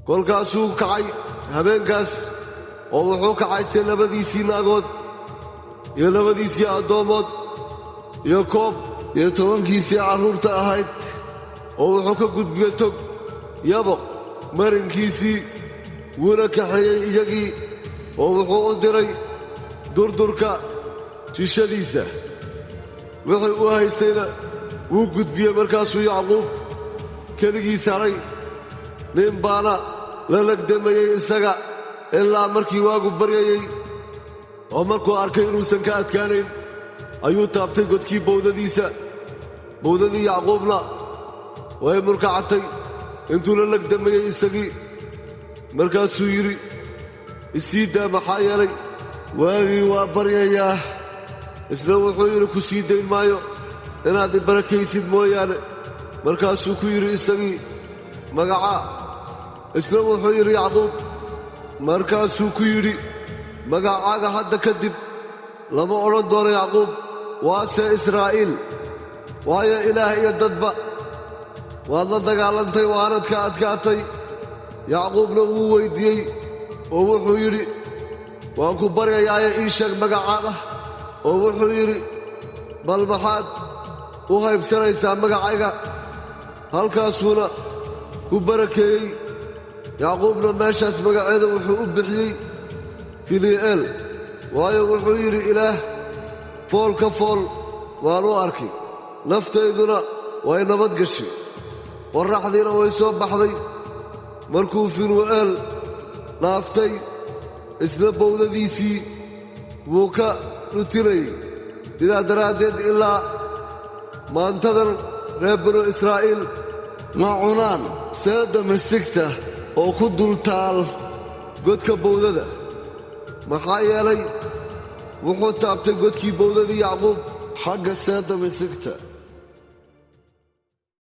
kolkaasuu kacay habeenkaas oo wuxuu kacaystay labadiisii naagood iyo labadiisii addoommood iyo koob iyo 10kiisii carruurta ahayd oo wuxuu ka gudbiyey tog yaboq marinkiisii wuuna kaxeeyey iyagii oo wuxuu u diray durdurka jishadiisa wixii u haystayna wuu gudbiyey markaasuu yacquub keligiis haray nin baana la legdamayey isaga ilaa markii waagu baryayey oo markuu arkay inuusan ka adkaanayn ayuu taabtay godkii bawdadii yacquubna way murkacatay intuu la legdamayey isagii markaasuu yidhi isii daa maxaa yeelay waagii waa baryayaa isna wuxuu yidhi ku sii dayn maayo inaad ibarakaysid mooyaane markaasuu ku yidhi isagii magacaa isna wuxuu yidhi yacquub markaasuu ku yidhi magacaaga hadda kadib lama odhan doono yacquub waase israa'iil waayo ilaah iyo dadba waad la dagaalantay waanad ka adkaatay yacquubna wuu weyddiiyey oo wuxuu yidhi waan ku baryayaaye ii sheeg magacaaga oo wuxuu yidhi bal maxaad u haybsanaysaa magacayga halkaasuuna ku barakeeyey yacquubna meeshaas magaceeda wuxuu u bixiyey finii'eel waayo wuxuu yidhi ilaah fool ka fool waan u arkay naftayduna way nabad gashay qorraxdiina way soo baxday markuu finuu'eel dhaaftay isna bawdadiisii wuu ka dhutinayey sidaa daraaddeed ilaa maantadan reer binu israa'iil ma cunaan seedda masigta oo ku dultaal godka bawdada maxaa yeelay wuxuu taabtay godkii bawdadii yacquub xagga seedda masigta